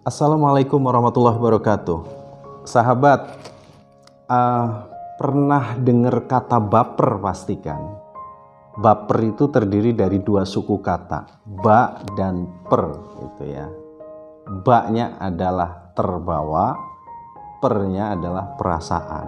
Assalamualaikum warahmatullahi wabarakatuh. Sahabat, pernah dengar kata baper pasti kan? Baper itu terdiri dari dua suku kata, ba dan per gitu ya. Ba-nya adalah terbawa, pernya adalah perasaan.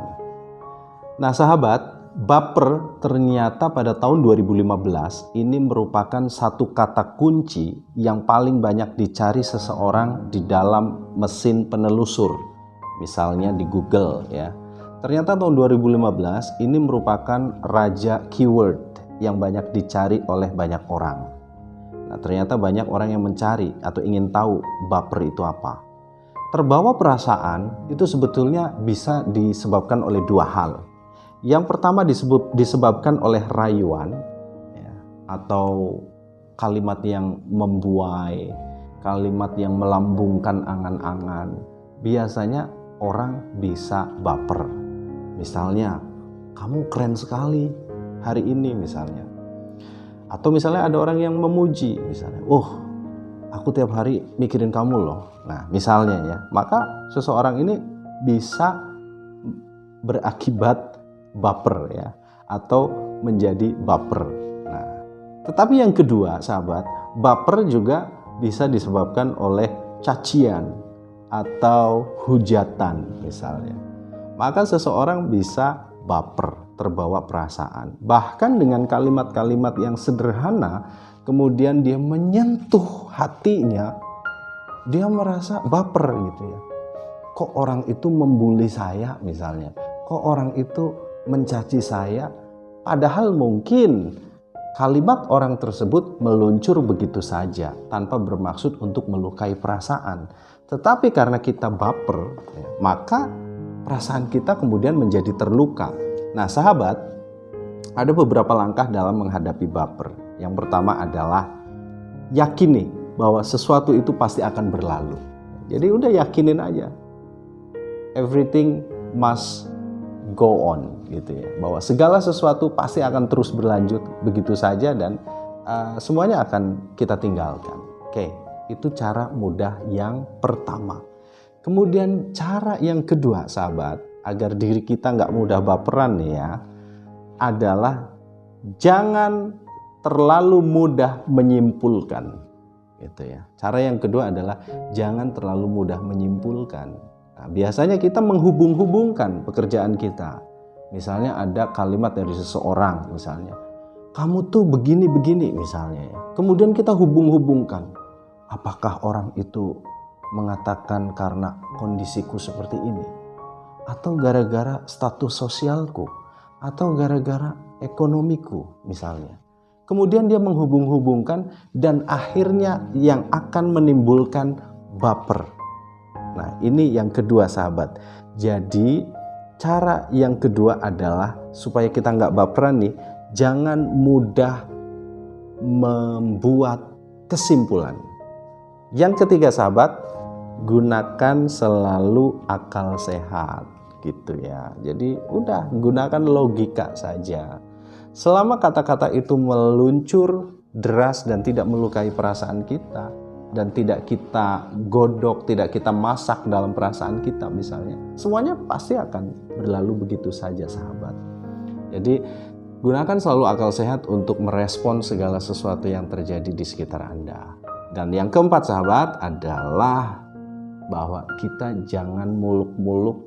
Nah sahabat, baper ternyata pada tahun 2015 ini merupakan satu kata kunci yang paling banyak dicari seseorang di dalam mesin penelusur, misalnya di Google ya. Ternyata tahun 2015 ini merupakan raja keyword yang banyak dicari oleh banyak orang. Nah, ternyata banyak orang yang mencari atau ingin tahu baper itu apa. Terbawa perasaan itu sebetulnya bisa disebabkan oleh dua hal. Yang pertama disebabkan oleh rayuan ya, atau kalimat yang membuai, kalimat yang melambungkan angan-angan. Biasanya orang bisa baper. Misalnya, kamu keren sekali hari ini misalnya. Atau misalnya ada orang yang memuji misalnya, aku tiap hari mikirin kamu loh. Nah misalnya ya, maka seseorang ini bisa berakibat baper ya, atau menjadi baper. Nah, tetapi yang kedua, sahabat, baper juga bisa disebabkan oleh cacian atau hujatan misalnya. Maka seseorang bisa baper, terbawa perasaan. Bahkan dengan kalimat-kalimat yang sederhana, kemudian dia menyentuh hatinya, dia merasa baper gitu ya. Kok orang itu membuli saya misalnya? Kok orang itu mencaci saya, padahal mungkin kalimat orang tersebut meluncur begitu saja tanpa bermaksud untuk melukai perasaan. Tetapi karena kita baper, maka perasaan kita kemudian menjadi terluka. Nah sahabat, ada beberapa langkah dalam menghadapi baper. Yang pertama adalah yakini bahwa sesuatu itu pasti akan berlalu. Jadi udah yakinin aja, everything must go on gitu ya, bahwa segala sesuatu pasti akan terus berlanjut begitu saja dan semuanya akan kita tinggalkan. Oke, itu cara mudah yang pertama. Kemudian cara yang kedua sahabat, agar diri kita nggak mudah baperan nih ya, adalah jangan terlalu mudah menyimpulkan gitu ya. Cara yang kedua adalah jangan terlalu mudah menyimpulkan. Nah, biasanya kita menghubung-hubungkan pekerjaan kita. Misalnya ada kalimat dari seseorang misalnya, kamu tuh begini-begini misalnya ya. Kemudian kita hubung-hubungkan. Apakah orang itu mengatakan karena kondisiku seperti ini? Atau gara-gara status sosialku? Atau gara-gara ekonomiku misalnya? Kemudian dia menghubung-hubungkan dan akhirnya yang akan menimbulkan baper. Nah ini yang kedua sahabat. Jadi cara yang kedua adalah supaya kita nggak baperan nih, jangan mudah membuat kesimpulan. Yang ketiga sahabat, gunakan selalu akal sehat gitu ya. Jadi udah gunakan logika saja. Selama kata-kata itu meluncur deras dan tidak melukai perasaan kita, dan tidak kita godok, tidak kita masak dalam perasaan kita misalnya, semuanya pasti akan berlalu begitu saja sahabat. Jadi gunakan selalu akal sehat untuk merespon segala sesuatu yang terjadi di sekitar Anda. Dan yang keempat sahabat adalah bahwa kita jangan muluk-muluk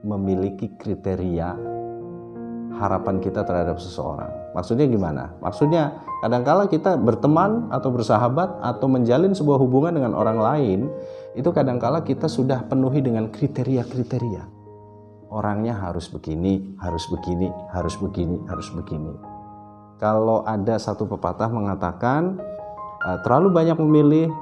memiliki kriteria harapan kita terhadap seseorang. Maksudnya gimana? Maksudnya kadangkala kita berteman atau bersahabat atau menjalin sebuah hubungan dengan orang lain, itu kadangkala kita sudah penuhi dengan kriteria-kriteria. Orangnya harus begini, harus begini, harus begini, harus begini. Kalau ada satu pepatah mengatakan terlalu banyak memilih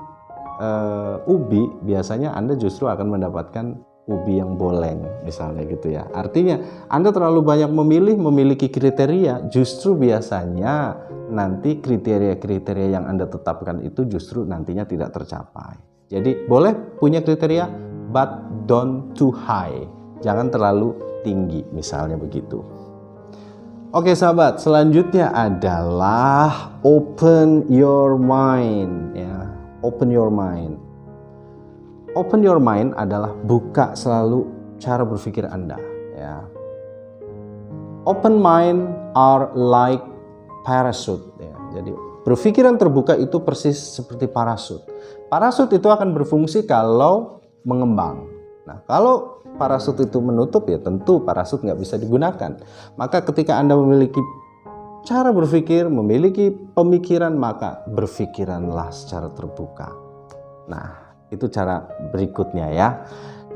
ubi, biasanya Anda justru akan mendapatkan ubi yang boleng misalnya gitu ya. Artinya Anda terlalu banyak memiliki kriteria, justru biasanya nanti kriteria-kriteria yang Anda tetapkan itu justru nantinya tidak tercapai. Jadi boleh punya kriteria, but don't too high, jangan terlalu tinggi misalnya begitu. Oke sahabat, selanjutnya adalah open your mind ya. Open your mind. Open your mind adalah buka selalu cara berpikir Anda, ya. Open mind are like parachute, ya. Jadi berpikiran terbuka itu persis seperti parasut. Parasut itu akan berfungsi kalau mengembang. Nah, kalau parasut itu menutup, ya tentu parasut nggak bisa digunakan. Maka ketika Anda memiliki cara berpikir, memiliki pemikiran, maka berpikiranlah secara terbuka. Nah, itu cara berikutnya ya.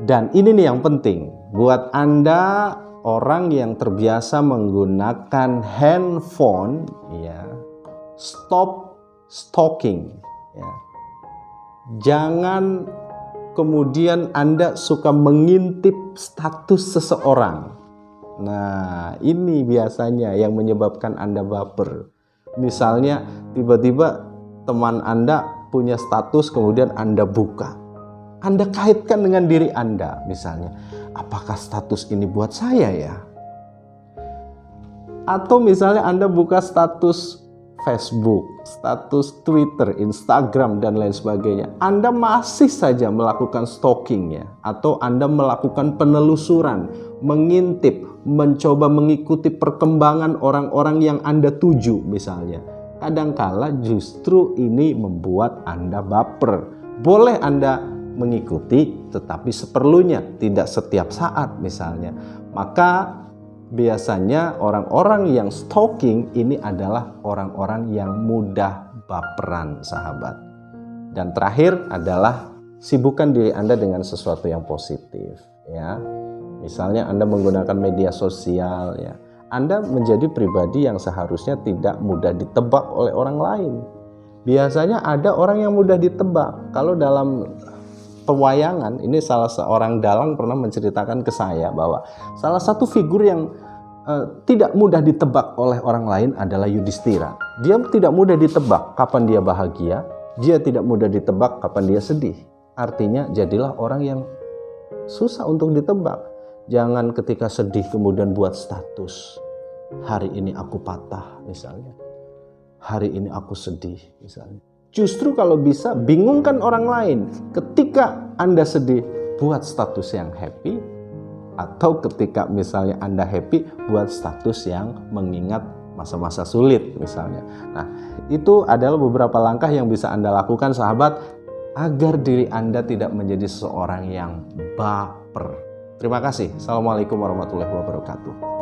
Dan ini nih yang penting buat Anda orang yang terbiasa menggunakan handphone, ya, stop stalking, ya. Jangan kemudian Anda suka mengintip status seseorang. Nah, ini biasanya yang menyebabkan Anda baper. Misalnya tiba-tiba teman Anda punya status, kemudian Anda buka. Anda kaitkan dengan diri Anda, misalnya, apakah status ini buat saya ya? Atau misalnya Anda buka status Facebook, status Twitter, Instagram, dan lain sebagainya. Anda masih saja melakukan stalking ya, atau Anda melakukan penelusuran, mengintip, mencoba mengikuti perkembangan orang-orang yang Anda tuju misalnya. Kadangkala justru ini membuat Anda baper. Boleh Anda mengikuti, tetapi seperlunya, tidak setiap saat misalnya. Maka biasanya orang-orang yang stalking ini adalah orang-orang yang mudah baperan, sahabat. Dan terakhir adalah sibukkan diri Anda dengan sesuatu yang positif, ya. Misalnya Anda menggunakan media sosial, ya. Anda menjadi pribadi yang seharusnya tidak mudah ditebak oleh orang lain. Biasanya ada orang yang mudah ditebak. Kalau dalam pewayangan, ini salah seorang dalang pernah menceritakan ke saya bahwa salah satu figur yang tidak mudah ditebak oleh orang lain adalah Yudhistira. Dia tidak mudah ditebak kapan dia bahagia, dia tidak mudah ditebak kapan dia sedih. Artinya jadilah orang yang susah untuk ditebak. Jangan ketika sedih kemudian buat status, hari ini aku patah misalnya, hari ini aku sedih misalnya. Justru kalau bisa bingungkan orang lain. Ketika Anda sedih, buat status yang happy. Atau ketika misalnya Anda happy, buat status yang mengingat masa-masa sulit misalnya. Nah, itu adalah beberapa langkah yang bisa Anda lakukan, sahabat, agar diri Anda tidak menjadi seorang yang baper. Terima kasih. Assalamualaikum warahmatullahi wabarakatuh.